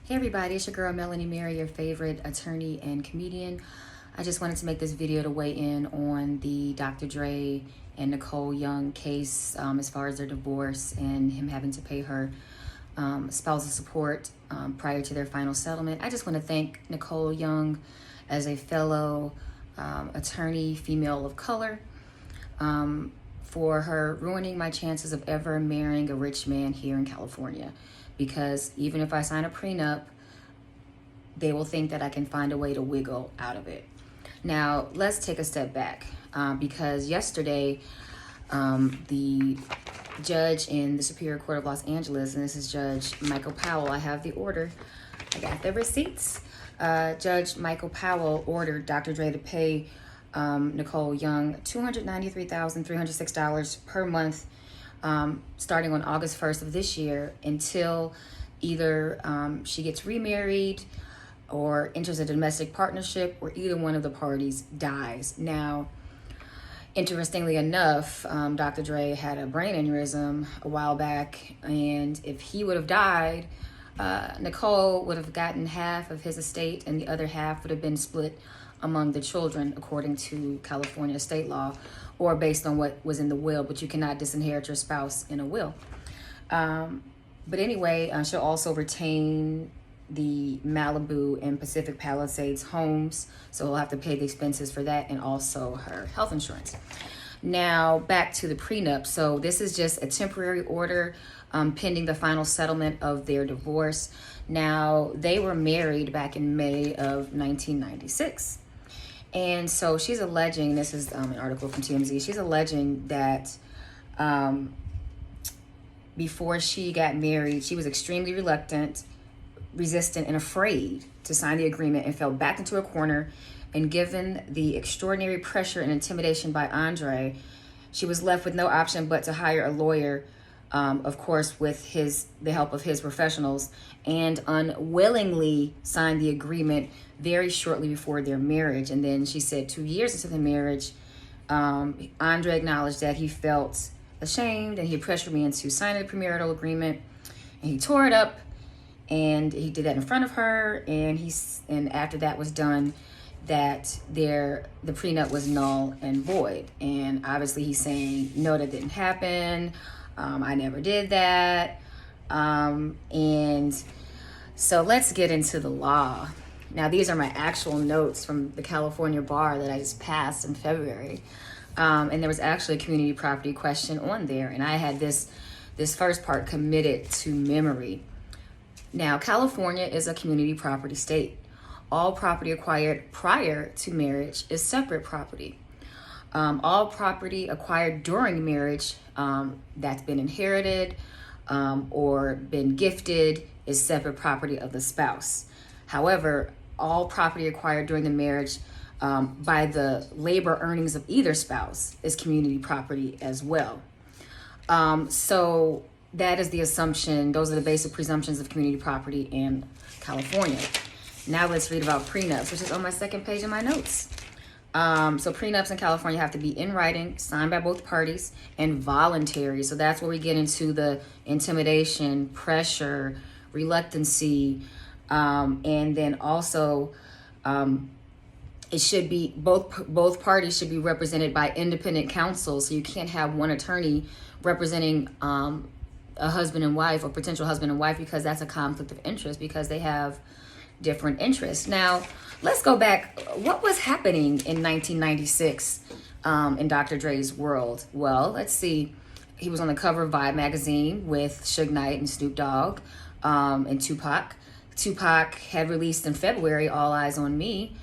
Hey everybody, it's your girl Melanie Mary, your favorite attorney and comedian. I just wanted to make this video to weigh in on the Dr. Dre and Nicole Young case as far as their divorce and him having to pay her spousal support prior to their final settlement. I just want to thank Nicole Young as a fellow attorney, female of color, for her ruining my chances of ever marrying a rich man here in California. Because even if I sign a prenup, they will think that I can find a way to wiggle out of it. Now, let's take a step back because yesterday, the judge in the Superior Court of Los Angeles, and this is Judge Michael Powell, I have the order, I got the receipts. Judge Michael Powell ordered Dr. Dre to pay Nicole Young $293,306 per month starting on August 1st of this year until either she gets remarried or enters a domestic partnership or either one of the parties dies. Now, interestingly enough, Dr. Dre had a brain aneurysm a while back, and if he would have died, Nicole would have gotten half of his estate and the other half would have been split among the children according to California state law, or based on what was in the will, but you cannot disinherit your spouse in a will. But anyway, she'll also retain the Malibu and Pacific Palisades homes, so we'll have to pay the expenses for that and also her health insurance. Now, back to the prenup. So this is just a temporary order pending the final settlement of their divorce. Now, they were married back in May of 1996. And so she's alleging, this is an article from TMZ, she's alleging that before she got married, she was extremely resistant, and afraid to sign the agreement and fell back into a corner. And given the extraordinary pressure and intimidation by Andre, she was left with no option but to hire a lawyer, of course, with the help of his professionals, and unwillingly signed the agreement very shortly before their marriage. And then she said 2 years into the marriage, Andre acknowledged that he felt ashamed and he pressured me into signing the premarital agreement, and he tore it up, and he did that in front of her, and after that was done, that the prenup was null and void. And obviously he's saying, no, that didn't happen. I never did that. And so let's get into the law. Now, these are my actual notes from the California bar that I just passed in February. And there was actually a community property question on there, and I had this first part committed to memory. Now, California is a community property state. All property acquired prior to marriage is separate property. All property acquired during marriage that's been inherited or been gifted is separate property of the spouse. However, all property acquired during the marriage by the labor earnings of either spouse is community property as well. So that is the assumption. Those are the basic presumptions of community property in California. Now let's read about prenups, which is on my second page of my notes. So prenups in California have to be in writing, signed by both parties, and voluntary. So that's where we get into the intimidation, pressure, reluctancy, and then also it should be both parties should be represented by independent counsel. So you can't have one attorney representing a husband and wife or potential husband and wife, because that's a conflict of interest because they have different interests. Now, let's go back. What was happening in 1996 in Dr. Dre's world? Well, let's see. He was on the cover of Vibe magazine with Suge Knight and Snoop Dogg and Tupac. Tupac had released in February All Eyes on Me.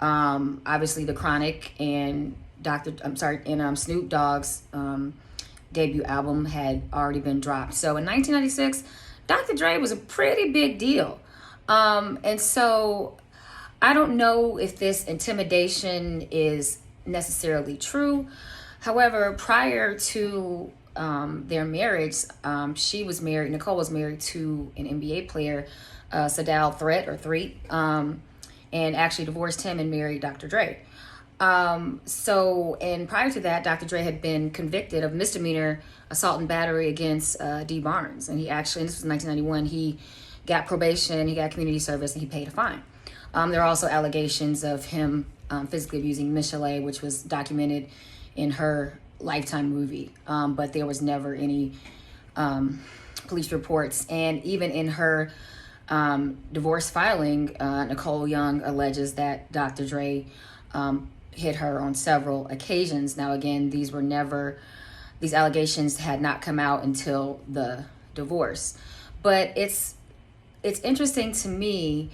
Obviously, The Chronic and Snoop Dogg's debut album had already been dropped. So in 1996, Dr. Dre was a pretty big deal. And so I don't know if this intimidation is necessarily true. However, prior to their marriage, Nicole was married to an NBA player, Sadal Threat, and actually divorced him and married Dr. Dre. And prior to that, Dr. Dre had been convicted of misdemeanor assault and battery against Dee Barnes. And he actually, and this was in 1991, he got probation, he got community service, and he paid a fine. There are also allegations of him physically abusing Michelle, which was documented in her Lifetime movie, but there was never any police reports. And even in her divorce filing, Nicole Young alleges that Dr. Dre hit her on several occasions. Now, again, these allegations had not come out until the divorce. But it's interesting to me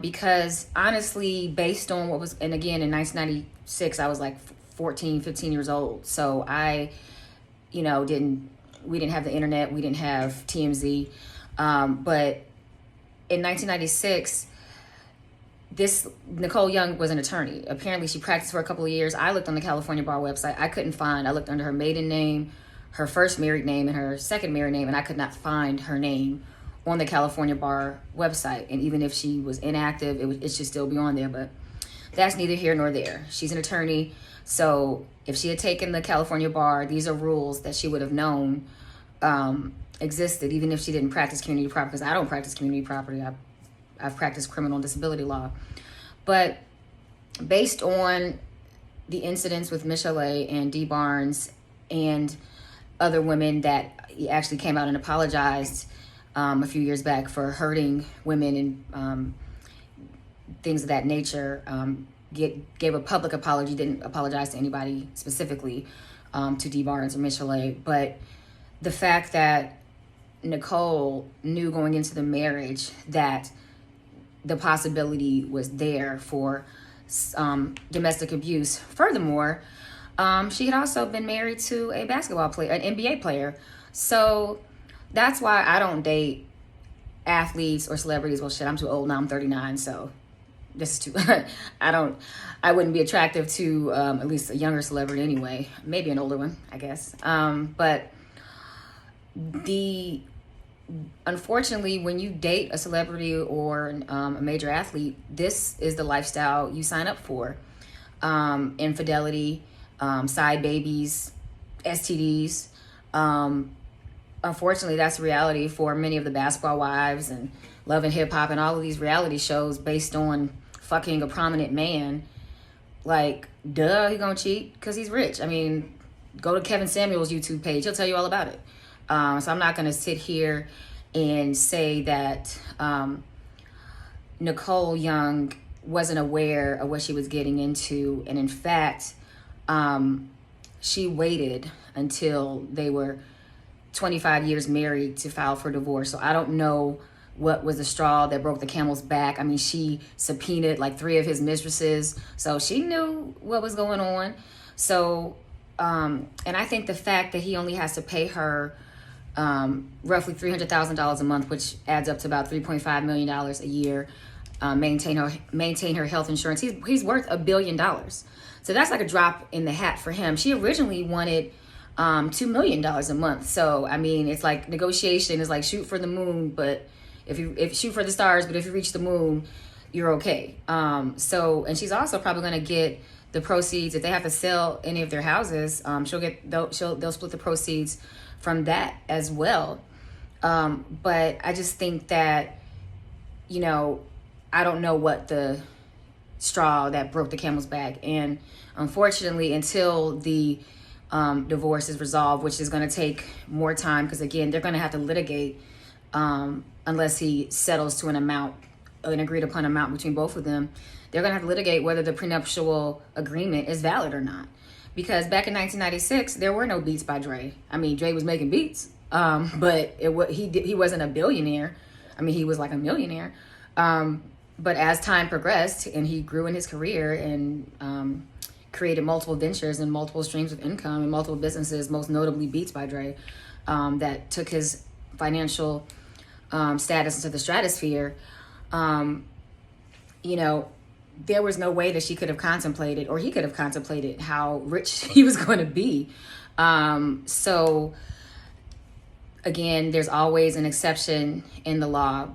because honestly, based on what was, and again, in 1996, I was like 14, 15 years old. So we didn't have the internet, we didn't have TMZ. But in 1996, this Nicole Young was an attorney. Apparently she practiced for a couple of years. I looked on the California bar website. I looked under her maiden name, her first married name, and her second married name, and I could not find her name on the California bar website. And even if she was inactive, it should still be on there, but that's neither here nor there. She's an attorney. So if she had taken the California bar, these are rules that she would have known existed, even if she didn't practice community property, because I don't practice community property. I've practiced criminal and disability law. But based on the incidents with Michelle and Dee Barnes and other women that actually came out and apologized a few years back for hurting women and things of that nature, gave a public apology, didn't apologize to anybody specifically, to Dee Barnes or Michelle. But the fact that Nicole knew going into the marriage that the possibility was there for domestic abuse. Furthermore, she had also been married to a basketball player, an NBA player. So that's why I don't date athletes or celebrities. Well, shit, I'm too old now. I'm 39, so this is too. I wouldn't be attractive to at least a younger celebrity anyway. Maybe an older one, I guess. But unfortunately, when you date a celebrity or a major athlete, this is the lifestyle you sign up for. Infidelity, side babies, STDs. Unfortunately, that's reality for many of the basketball wives and Love and Hip Hop and all of these reality shows based on fucking a prominent man. Like, duh, he gonna cheat because he's rich. I mean, go to Kevin Samuel's YouTube page. He'll tell you all about it. So I'm not going to sit here and say that Nicole Young wasn't aware of what she was getting into. And in fact, she waited until they were 25 years married to file for divorce. So I don't know what was the straw that broke the camel's back. I mean, she subpoenaed like 3 of his mistresses. So she knew what was going on. So, and I think the fact that he only has to pay her roughly $300,000 a month, which adds up to about $3.5 million a year, maintain her health insurance. He's worth $1 billion. So that's like a drop in the hat for him. She originally wanted $2 million a month. So, I mean, it's like negotiation is like shoot for the moon, but if shoot for the stars, but if you reach the moon, you're okay. And she's also probably going to get the proceeds. If they have to sell any of their houses, they'll split the proceeds from that as well. But I just think that, I don't know what the straw that broke the camel's back. And unfortunately, until the divorce is resolved, which is going to take more time, because again, they're going to have to litigate unless he settles to an agreed upon amount between both of them. They're going to have to litigate whether the prenuptial agreement is valid or not. Because back in 1996, there were no beats by Dre. I mean, Dre was making beats, but he wasn't a billionaire. I mean, he was like a millionaire. But as time progressed and he grew in his career and created multiple ventures and multiple streams of income and multiple businesses, most notably Beats by Dre, that took his financial status into the stratosphere, there was no way that she could have contemplated, or he could have contemplated, how rich he was going to be. So again, there's always an exception in the law.